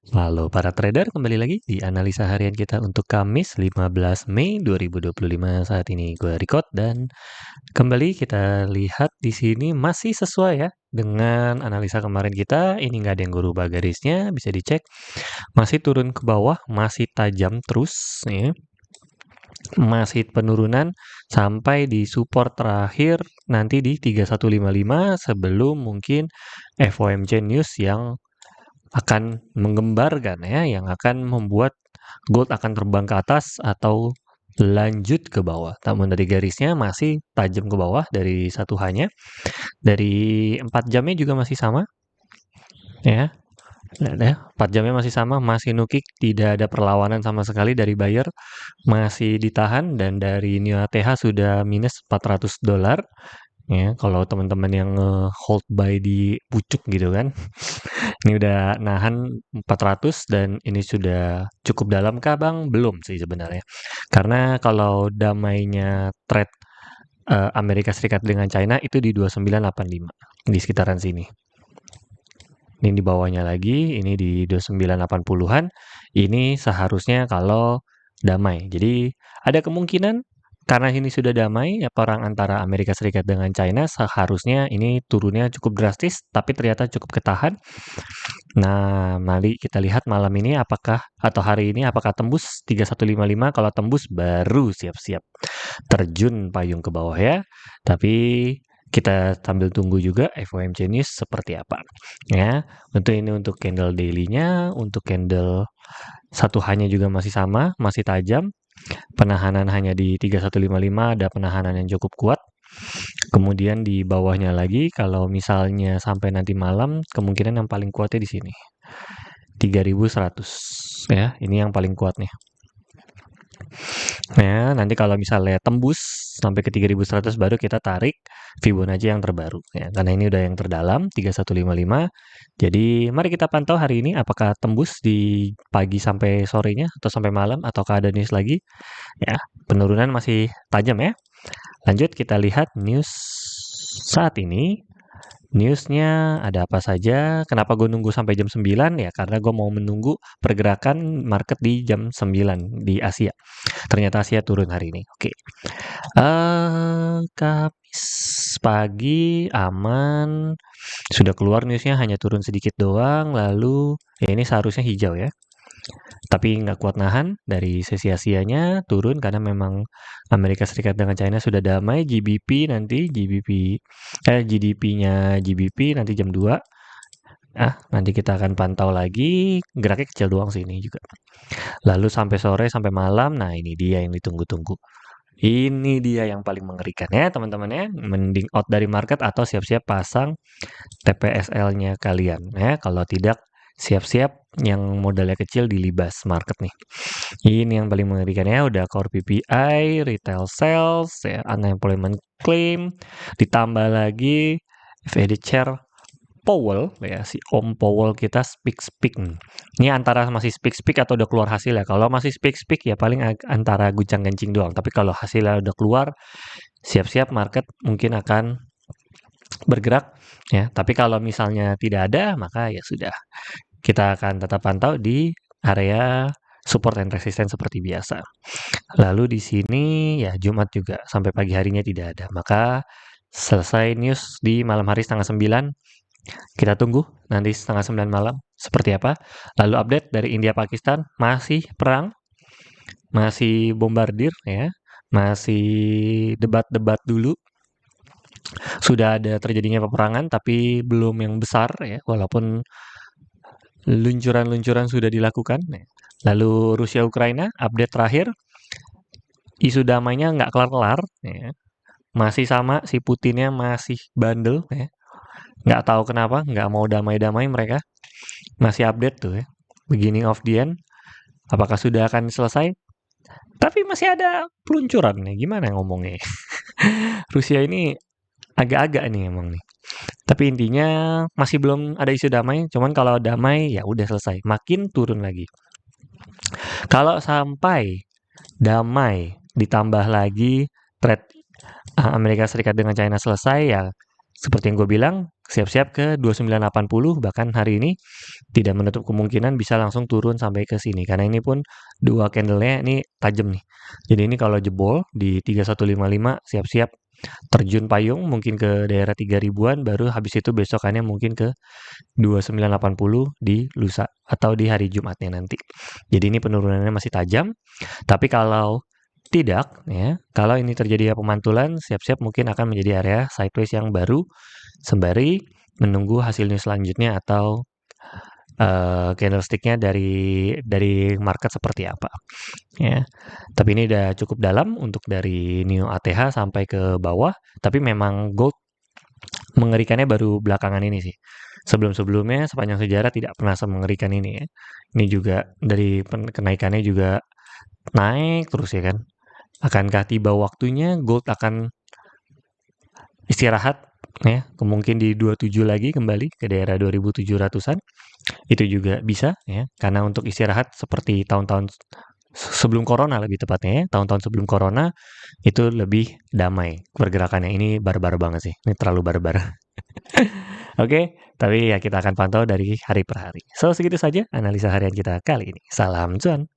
Halo para trader, kembali lagi di analisa harian kita untuk Kamis 15 Mei 2025 saat ini gue record dan kembali kita lihat di sini masih sesuai ya dengan analisa kemarin kita. Ini nggak ada yang gue rubah garisnya, bisa dicek. Masih turun ke bawah, masih tajam terus ya. Masih penurunan sampai di support terakhir nanti di 3155 sebelum mungkin FOMC news yang akan menggembarkan ya, yang akan membuat gold akan terbang ke atas atau lanjut ke bawah. Namun dari garisnya masih tajam ke bawah dari satu hanya. Dari 4 jamnya juga masih sama ya. Nah, 4 jamnya masih sama, masih nukik, tidak ada perlawanan sama sekali dari buyer, masih ditahan dan dari New ATH sudah minus $400 ya. Kalau teman-teman yang hold buy di pucuk gitu kan. Ini udah nahan 400 dan ini sudah cukup dalam kah Bang? Belum sih sebenarnya. Karena kalau damainya trade Amerika Serikat dengan China itu di 2985 di sekitaran sini. Ini di bawahnya lagi, ini di 2980-an. Ini seharusnya kalau damai. Jadi ada kemungkinan karena ini sudah damai, ya perang antara Amerika Serikat dengan China seharusnya ini turunnya cukup drastis, tapi ternyata cukup ketahan. Nah, mari kita lihat malam ini apakah atau hari ini apakah tembus 3155. Kalau tembus baru siap-siap terjun payung ke bawah ya. Tapi kita sambil tunggu juga FOMC news seperti apa ya. Untuk ini untuk candle daily-nya, untuk candle satu hanya juga masih sama, masih tajam. Penahanan hanya di 3155, ada penahanan yang cukup kuat. Kemudian di bawahnya lagi kalau misalnya sampai nanti malam kemungkinan yang paling kuatnya di sini. 3100 ya, ini yang paling kuat nih. Ya, nanti kalau misalnya tembus sampai ke 3100 baru kita tarik Fibonacci yang terbaru ya. Karena ini udah yang terdalam 3155. Jadi mari kita pantau hari ini apakah tembus di pagi sampai sorenya atau sampai malam ataukah ada news lagi. Ya, penurunan masih tajam ya. Lanjut kita lihat news saat ini. Newsnya ada apa saja? Kenapa gue nunggu sampai jam 9? Ya karena gue mau menunggu pergerakan market di jam 9 di Asia. Ternyata Asia turun hari ini. Oke. Kamis pagi aman. Sudah keluar newsnya hanya turun sedikit doang. Lalu ya ini seharusnya hijau ya. Tapi nggak kuat nahan dari sesi Asianya turun karena memang Amerika Serikat dengan China sudah damai. GBP nanti GDP-nya GBP nanti jam 2. Nanti kita akan pantau lagi. Geraknya kecil doang sih ini juga. Lalu sampai sore sampai malam, nah ini dia yang ditunggu-tunggu. Ini dia yang paling mengerikan ya teman-teman ya. Mending out dari market atau siap-siap pasang TPSL-nya kalian ya. Kalau tidak siap-siap yang modalnya kecil dilibas market nih. Ini yang paling mengerikan ya. Udah core PPI, retail sales, ya, unemployment claim, ditambah lagi Fed Chair Powell ya, si Om Powell kita speak. Ini antara masih speak atau udah keluar hasil ya. Kalau masih speak ya paling antara guncang-gancing doang. Tapi kalau hasilnya udah keluar, siap-siap market mungkin akan bergerak ya. Tapi kalau misalnya tidak ada, maka ya sudah. Kita akan tetap pantau di area support and resistance seperti biasa. Lalu di sini ya Jumat juga sampai pagi harinya tidak ada. Maka selesai news di malam hari setengah 9. Kita tunggu nanti setengah 9 malam seperti apa. Lalu update dari India Pakistan masih perang, masih bombardir ya, masih debat-debat dulu. Sudah ada terjadinya peperangan tapi belum yang besar ya, walaupun luncuran-luncuran sudah dilakukan. Lalu Rusia Ukraina update terakhir, isu damainya nggak kelar-kelar ya. Masih sama, si Putinnya masih bandel ya. Nggak tahu kenapa, nggak mau damai-damai mereka. Masih update tuh ya. Beginning of the end. Apakah sudah akan selesai? Tapi masih ada peluncuran nih. Gimana ngomongnya? Rusia ini agak-agak nih emang nih. Tapi intinya masih belum ada isu damai. Cuman kalau damai ya udah selesai. Makin turun lagi. Kalau sampai damai ditambah lagi trade Amerika Serikat dengan China selesai ya seperti yang gue bilang, siap-siap ke 2980, bahkan hari ini tidak menutup kemungkinan bisa langsung turun sampai ke sini, karena ini pun dua candle-nya ini tajam nih. Jadi ini kalau jebol di 3155, siap-siap terjun payung mungkin ke daerah 3000-an, baru habis itu besokannya mungkin ke 2980 di lusa atau di hari Jumatnya nanti. Jadi ini penurunannya masih tajam, tapi kalau tidak, ya, kalau ini terjadi pemantulan, siap-siap mungkin akan menjadi area sideways yang baru, sembari menunggu hasil news selanjutnya atau candlestick-nya dari market seperti apa. Ya, tapi ini udah cukup dalam untuk dari Neo ATH sampai ke bawah, tapi memang gold mengerikannya baru belakangan ini sih. Sebelum-sebelumnya sepanjang sejarah tidak pernah semengerikan ini ya. Ini juga dari kenaikannya juga naik terus ya kan. Akankah tiba waktunya gold akan istirahat ya, mungkin di 27 lagi kembali ke daerah 2700-an. Itu juga bisa ya, karena untuk istirahat seperti tahun-tahun sebelum corona lebih tepatnya ya, tahun-tahun sebelum corona itu lebih damai pergerakannya. Ini barbar banget sih. Ini terlalu barbar. Oke, tapi ya kita akan pantau dari hari per hari. So, segitu saja analisa harian kita kali ini. Salam cuan.